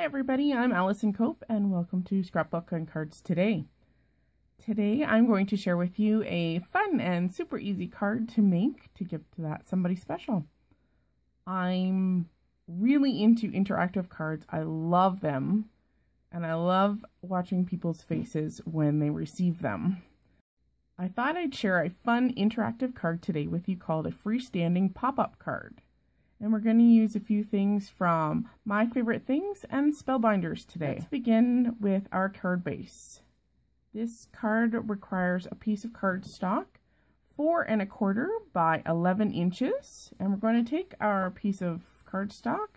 everybody, I'm Allison Cope and welcome to Scrapbook on Cards Today. Today I'm going to share with you a fun and super easy card to make to give to that somebody special. I'm really into interactive cards. I love them and I love watching people's faces when they receive them. I thought I'd share a fun interactive card today with you called a freestanding pop-up card. And we're going to use a few things from My Favorite Things and Spellbinders today. Let's begin with our card base. This card requires a piece of cardstock, 4 1/4 by 11 inches. And we're going to take our piece of cardstock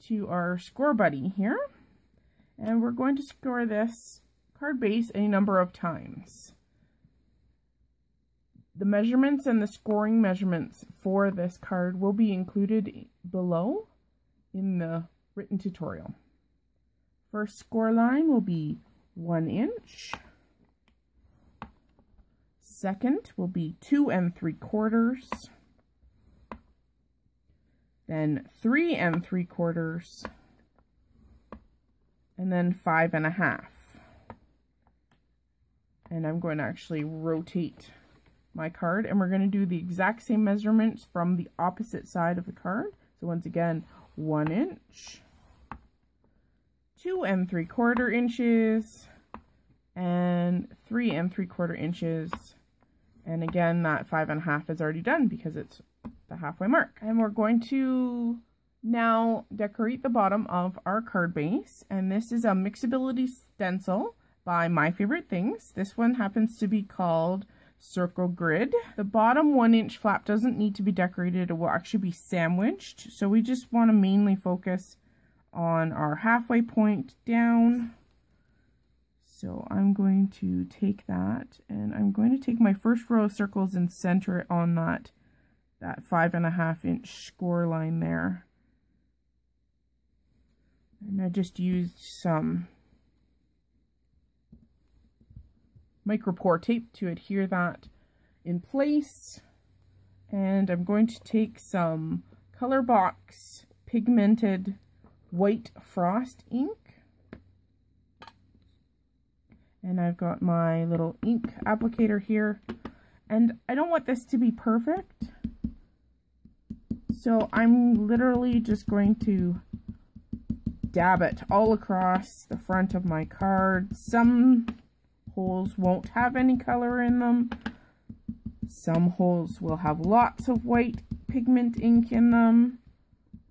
to our score buddy here. And we're going to score this card base a number of times. The measurements and the scoring measurements for this card will be included below in the written tutorial. First score line will be 1 inch. Second will be 2 3/4. Then 3 3/4. And then 5 1/2. And I'm going to actually rotate my card, and we're going to do the exact same measurements from the opposite side of the card. So once again, 1 inch, 2 3/4 inches, and 3 3/4 inches. And again, that 5 1/2 is already done because it's the halfway mark. And we're going to now decorate the bottom of our card base. And this is a Mixability stencil by My Favorite Things. This one happens to be called Circle Grid. The bottom 1 inch flap doesn't need to be decorated. It will actually be sandwiched. So we just want to mainly focus on our halfway point down. So I'm going to take that and I'm going to take my first row of circles and center it on that 5 1/2 inch score line there. And I just used some micropore tape to adhere that in place. And I'm going to take some Colorbox pigmented white frost ink. And I've got my little ink applicator here. And I don't want this to be perfect, so I'm literally just going to dab it all across the front of my card. Some holes won't have any color in them. Some holes will have lots of white pigment ink in them.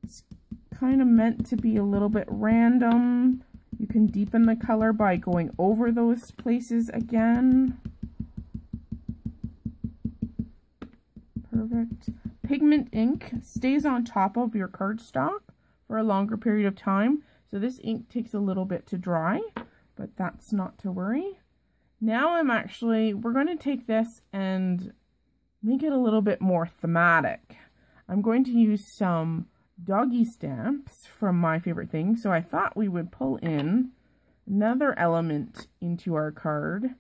It's kind of meant to be a little bit random. You can deepen the color by going over those places again. Perfect. Pigment ink stays on top of your cardstock for a longer period of time. So this ink takes a little bit to dry, but that's not to worry. Now we're going to take this and make it a little bit more thematic. I'm going to use some doggy stamps from My Favorite Things. So I thought we would pull in another element into our card.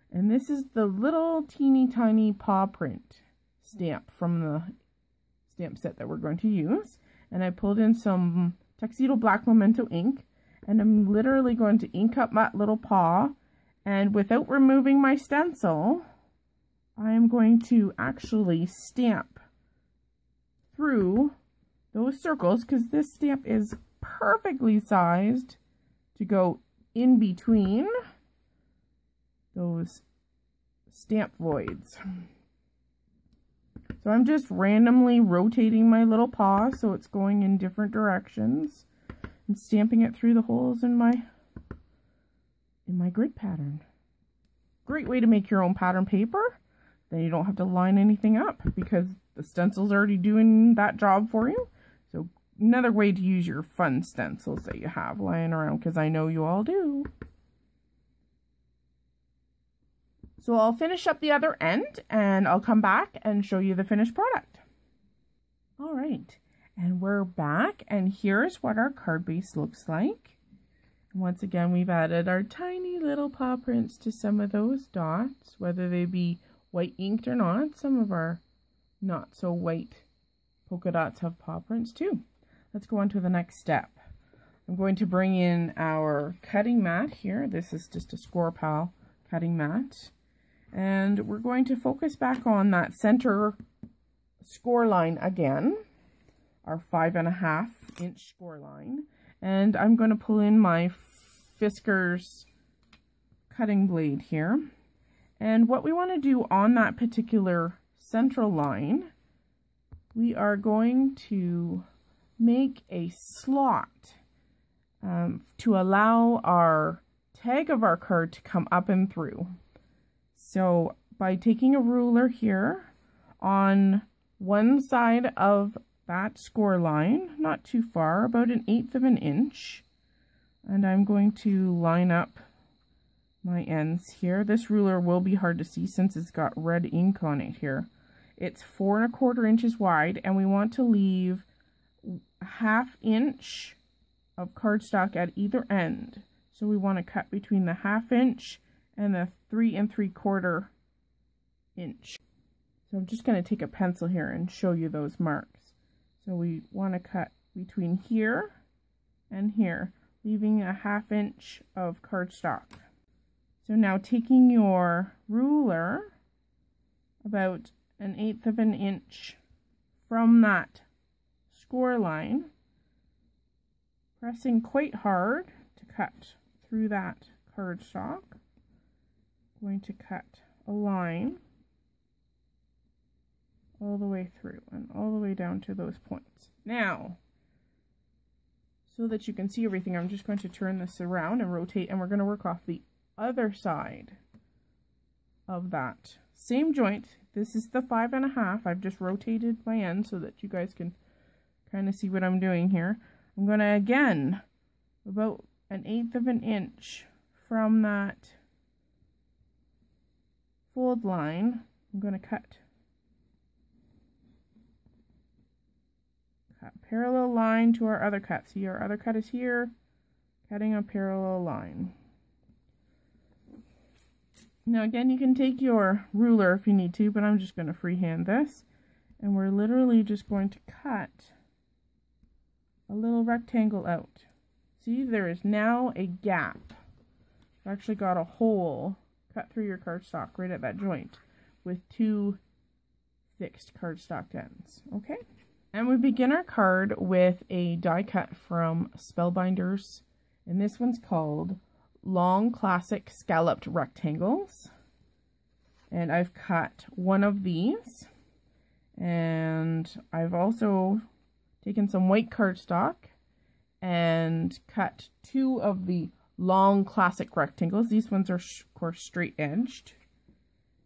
And this is the little teeny tiny paw print stamp from the stamp set that we're going to use. And I pulled in some Tuxedo Black Memento ink. And I'm literally going to ink up that little paw. And without removing my stencil, I am going to actually stamp through those circles, because this stamp is perfectly sized to go in between those stamp voids. So I'm just randomly rotating my little paw so it's going in different directions and stamping it through the holes in my grid pattern. Great way to make your own pattern paper. Then you don't have to line anything up because the stencil's already doing that job for you. So another way to use your fun stencils that you have lying around, because I know you all do. So I'll finish up the other end and I'll come back and show you the finished product. All right, and we're back, and here's what our card base looks like. Once again, we've added our tiny little paw prints to some of those dots, whether they be white inked or not. Some of our not so white polka dots have paw prints too. Let's go on to the next step. I'm going to bring in our cutting mat here. This is just a ScorePal cutting mat. And we're going to focus back on that center score line again, our 5.5 inch score line. And I'm going to pull in my Fiskars cutting blade here. And what we want to do on that particular central line, we are going to make a slot to allow our tag of our card to come up and through. So by taking a ruler here on one side of that score line, not too far, about 1/8 of an inch, and I'm going to line up my ends here. This ruler will be hard to see since it's got red ink on it here. It's 4 1/4 inches wide, and we want to leave a 1/2 inch of cardstock at either end. So we want to cut between the 1/2 inch and the 3 3/4 inch. So I'm just going to take a pencil here and show you those marks. So we want to cut between here and here, leaving a 1/2 inch of cardstock. So now taking your ruler about 1/8 of an inch from that score line, pressing quite hard to cut through that cardstock. I'm going to cut a line all the way through and all the way down to those points. Now, so that you can see everything, I'm just going to turn this around and rotate, and we're going to work off the other side of that same joint. This is the 5.5. I've just rotated my end so that you guys can kind of see what I'm doing here. I'm going to, again, about 1/8 of an inch from that fold line, I'm going to cut parallel line to our other cut. See, our other cut is here, cutting a parallel line. Now again, you can take your ruler if you need to, but I'm just going to freehand this. And we're literally just going to cut a little rectangle out. See, there is now a gap. You've actually got a hole cut through your cardstock right at that joint with 2 fixed cardstock ends. Okay? And we begin our card with a die cut from Spellbinders. And this one's called Long Classic Scalloped Rectangles. And I've cut one of these. And I've also taken some white cardstock and cut 2 of the long classic rectangles. These ones are, of course, straight edged.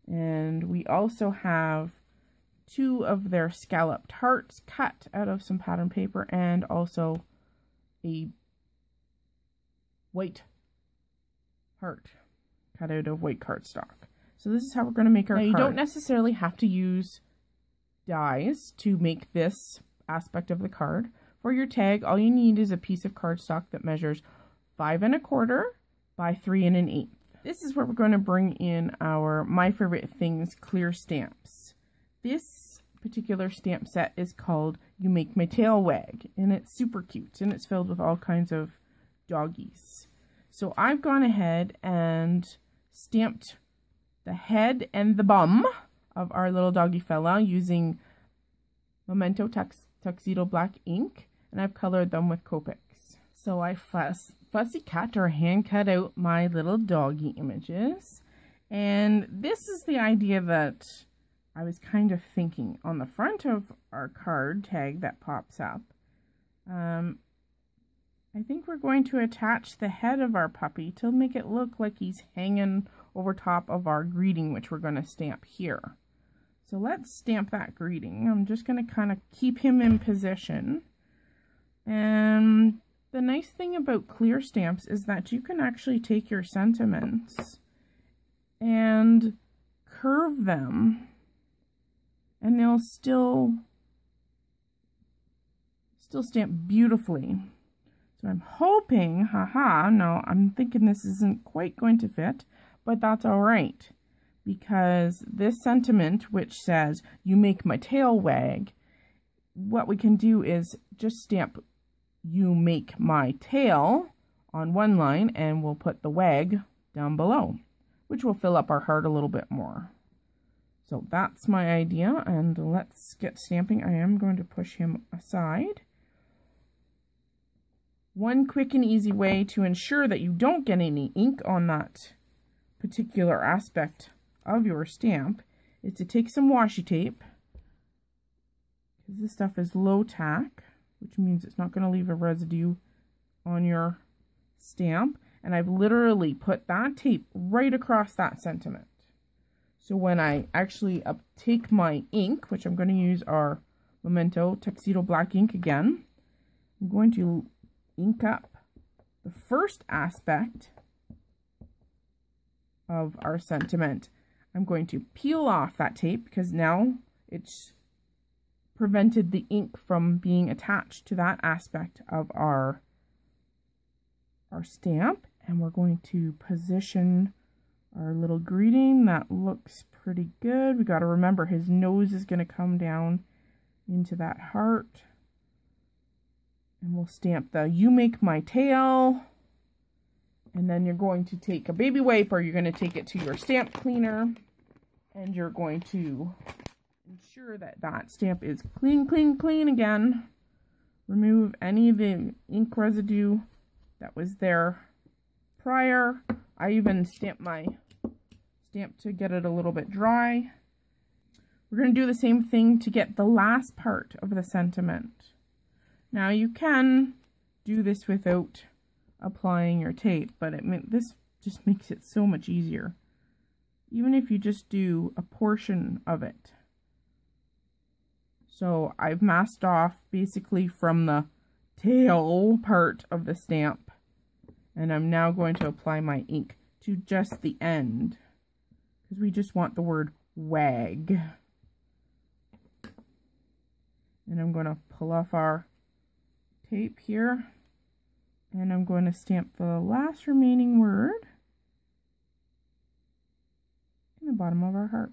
And we also have 2 of their scalloped hearts cut out of some pattern paper, and also a white heart cut out of white cardstock. So this is how we're going to make our card. You don't necessarily have to use dies to make this aspect of the card. For your tag, all you need is a piece of cardstock that measures 5 1/4 by 3 1/8. This is where we're going to bring in our My Favorite Things clear stamps. This particular stamp set is called You Make My Tail Wag, and it's super cute, and it's filled with all kinds of doggies. So I've gone ahead and stamped the head and the bum of our little doggy fella using Memento Tuxedo Black ink, and I've colored them with Copics. So I fussy cut or hand cut out my little doggy images, and this is the idea that I was kind of thinking on the front of our card tag that pops up. I think we're going to attach the head of our puppy to make it look like he's hanging over top of our greeting, which we're going to stamp here. So let's stamp that greeting. I'm just going to kind of keep him in position. And the nice thing about clear stamps is that you can actually take your sentiments and curve them, and they'll still stamp beautifully. So I'm hoping, no, I'm thinking this isn't quite going to fit, but that's all right, because this sentiment, which says, you make my tail wag, what we can do is just stamp "You make my tail" on one line, and we'll put the wag down below, which will fill up our heart a little bit more. So that's my idea, and let's get stamping. I am going to push him aside. One quick and easy way to ensure that you don't get any ink on that particular aspect of your stamp is to take some washi tape, because this stuff is low tack, which means it's not going to leave a residue on your stamp, and I've literally put that tape right across that sentiment. So when I actually take my ink, which I'm going to use our Memento Tuxedo Black ink again, I'm going to ink up the first aspect of our sentiment. I'm going to peel off that tape because now it's prevented the ink from being attached to that aspect of our stamp, and we're going to position our little greeting. That looks pretty good. We got to remember his nose is going to come down into that heart, and we'll stamp the "You make my tail," and then you're going to take a baby wipe, or you're going to take it to your stamp cleaner, and you're going to ensure that that stamp is clean, clean, clean again. Remove any of the ink residue that was there prior. I even stamped my stamp to get it a little bit dry. We're going to do the same thing to get the last part of the sentiment. Now you can do this without applying your tape, but this just makes it so much easier. Even if you just do a portion of it. So I've masked off basically from the tail part of the stamp, and I'm now going to apply my ink to just the end, because we just want the word wag. And I'm going to pull off our tape here, and I'm going to stamp the last remaining word in the bottom of our heart.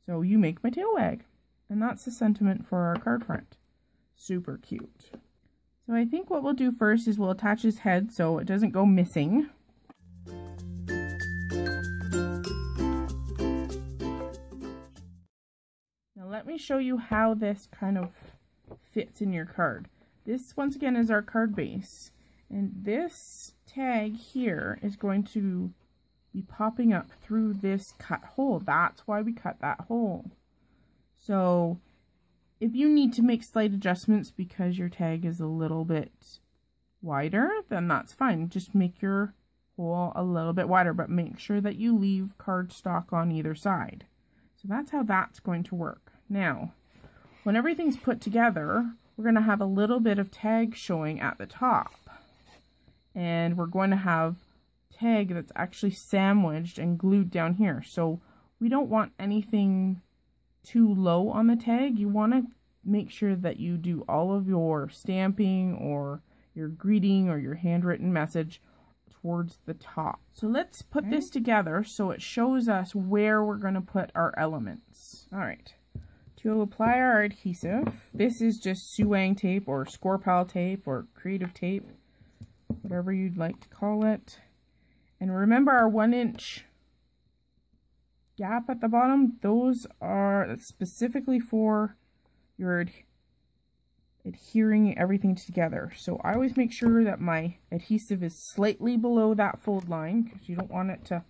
So, "You make my tail wag." And that's the sentiment for our card front. Super cute. So I think what we'll do first is we'll attach his head so it doesn't go missing. Now let me show you how this kind of fits in your card. This, once again, is our card base. And this tag here is going to be popping up through this cut hole. That's why we cut that hole. So if you need to make slight adjustments because your tag is a little bit wider, then that's fine. Just make your hole a little bit wider, but make sure that you leave cardstock on either side. So that's how that's going to work. Now, when everything's put together, we're going to have a little bit of tag showing at the top. And we're going to have tag that's actually sandwiched and glued down here. So we don't want anything too low on the tag. You want to make sure that you do all of your stamping or your greeting or your handwritten message towards the top. So let's put this together so it shows us where we're going to put our elements. All right, to apply our adhesive, this is just Suwang tape or Score Pal tape or creative tape, whatever you'd like to call it. And remember our 1-inch gap at the bottom, those are specifically for your adhering everything together. So I always make sure that my adhesive is slightly below that fold line because you don't want it to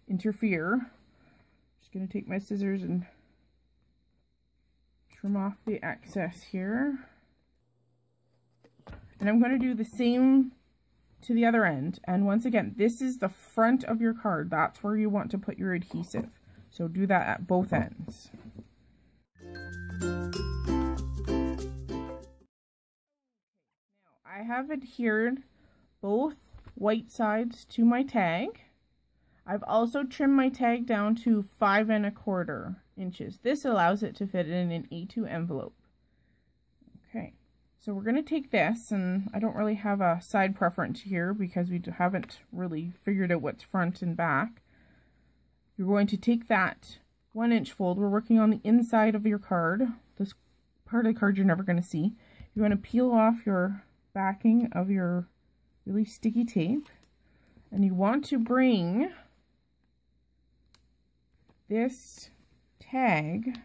interfere. Just going to take my scissors and trim off the excess here. And I'm going to do the same to the other end. And once again, this is the front of your card. That's where you want to put your adhesive. So do that at both ends. Now I have adhered both white sides to my tag. I've also trimmed my tag down to 5 1/4 inches. This allows it to fit in an A2 envelope. Okay, so we're going to take this, and I don't really have a side preference here because we haven't really figured out what's front and back. You're going to take that 1-inch fold. We're working on the inside of your card, this part of the card you're never going to see. You want to peel off your backing of your really sticky tape, and you want to bring this tag,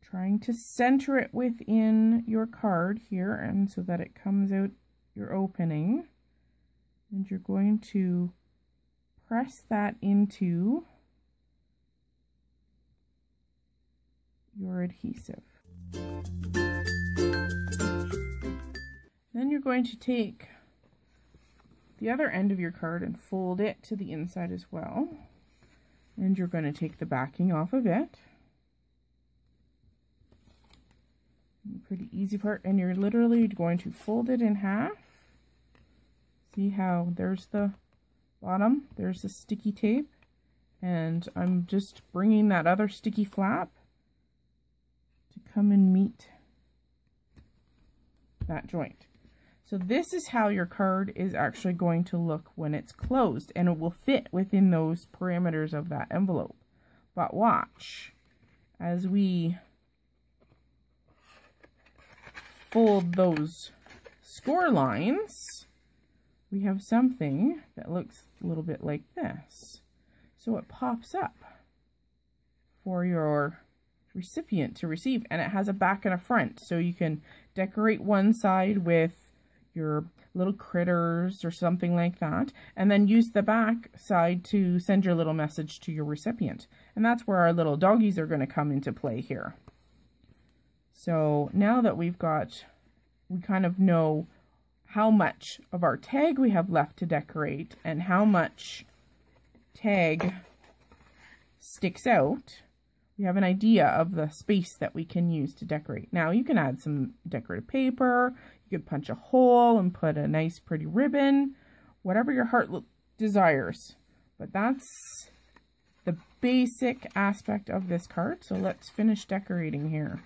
trying to center it within your card here, and so that it comes out your opening, and you're going to press that into your adhesive. Then you're going to take the other end of your card and fold it to the inside as well. And you're going to take the backing off of it. Pretty easy part. And you're literally going to fold it in half. See how there's the bottom, there's the sticky tape. And I'm just bringing that other sticky flap to come and meet that joint. So this is how your card is actually going to look when it's closed, and it will fit within those parameters of that envelope. But watch, as we fold those score lines, we have something that looks a little bit like this. So it pops up for your recipient to receive, and it has a back and a front, so you can decorate one side with your little critters or something like that, and then use the back side to send your little message to your recipient. And that's where our little doggies are going to come into play here. So now that we kind of know how much of our tag we have left to decorate and how much tag sticks out, we have an idea of the space that we can use to decorate. Now you can add some decorative paper, you could punch a hole and put a nice pretty ribbon, whatever your heart desires. But that's the basic aspect of this card. So let's finish decorating here.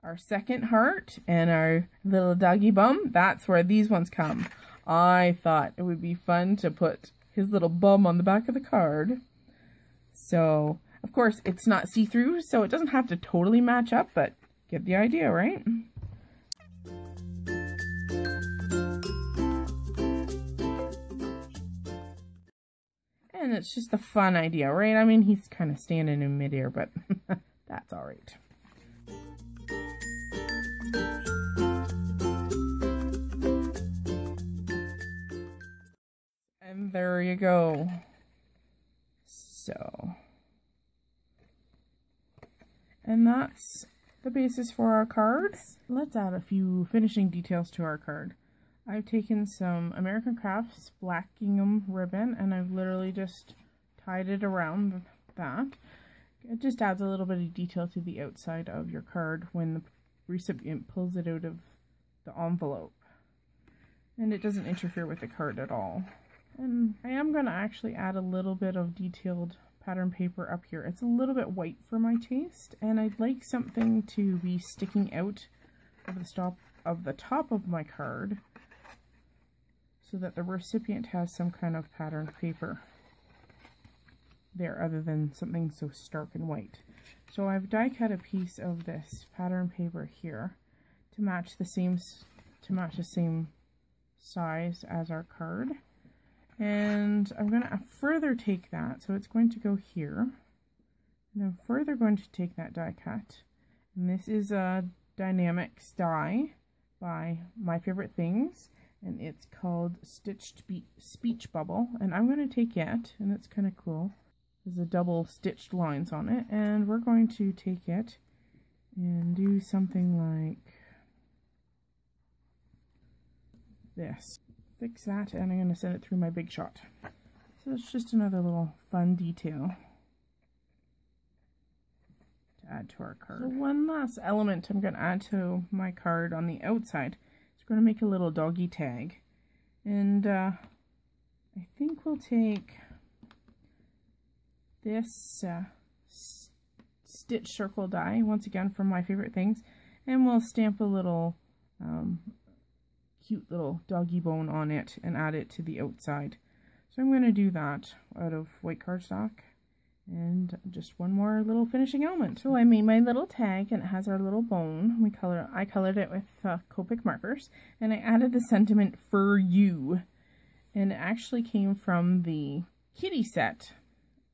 Our second heart and our little doggy bum, that's where these ones come. I thought it would be fun to put his little bum on the back of the card. So, of course, it's not see-through, so it doesn't have to totally match up, but get the idea, right? And it's just a fun idea, right? I mean, he's kind of standing in midair, but that's all right. And there you go. So, and that's the basis for our cards. Let's add a few finishing details to our card. I've taken some American Crafts black gingham ribbon, and I've literally just tied it around that. It just adds a little bit of detail to the outside of your card when the recipient pulls it out of the envelope. And it doesn't interfere with the card at all. And I am going to actually add a little bit of detailed pattern paper up here. It's a little bit white for my taste, and I'd like something to be sticking out of the top of my card so that the recipient has some kind of patterned paper there other than something so stark and white. So I've die cut a piece of this pattern paper here to match the same size as our card. And I'm going to further take that, so it's going to go here. And I'm further going to take that die cut. And this is a Dynamics die by My Favorite Things. And it's called Stitched Speech Bubble. And I'm going to take it, and it's kind of cool. There's a double stitched lines on it. And we're going to take it and do something like this. Fix that, and I'm going to send it through my Big Shot. So it's just another little fun detail to add to our card. So one last element I'm going to add to my card on the outside is going to make a little doggy tag. And I think we'll take this stitch circle die, once again from My Favorite Things, and we'll stamp a little cute little doggy bone on it and add it to the outside. So I'm going to do that out of white cardstock and just one more little finishing element. So I made my little tag and it has our little bone. I colored it with Copic markers, and I added the sentiment "for you," and it actually came from the kitty set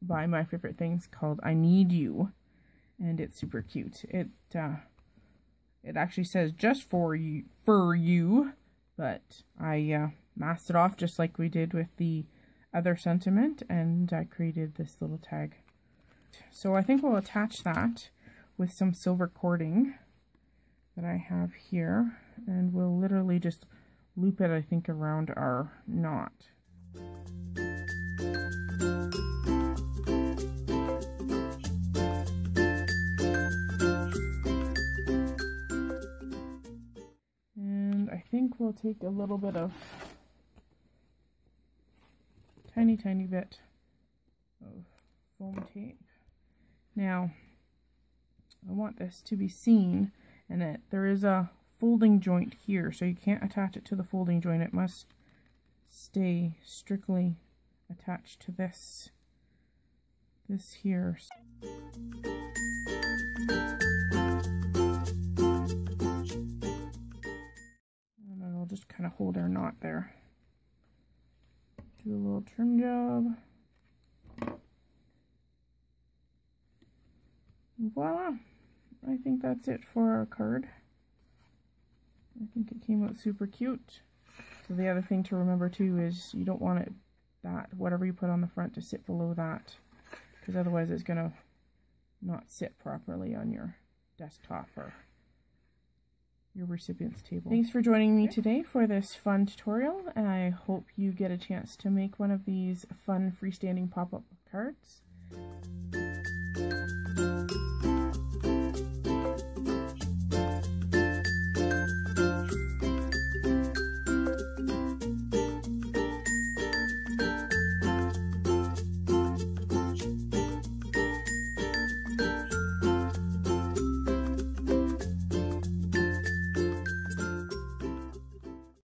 by My Favorite Things called "I Need You," and it's super cute. It actually says "just for you," but I masked it off just like we did with the other sentiment, and I created this little tag. So I think we'll attach that with some silver cording that I have here, and we'll literally just loop it, I think, around our knot. And I think we'll take a little bit of tiny bit of foam tape. Now, I want this to be seen, and there is a folding joint here, so you can't attach it to the folding joint. It must stay strictly attached to this here. And then I'll just kind of hold our knot there. Do a little trim job. Voila! I think that's it for our card. I think it came out super cute. So the other thing to remember too is you don't want it whatever you put on the front to sit below that, because otherwise it's gonna not sit properly on your desktop or your recipient's table. Thanks for joining me today for this fun tutorial, and I hope you get a chance to make one of these fun freestanding pop-up cards.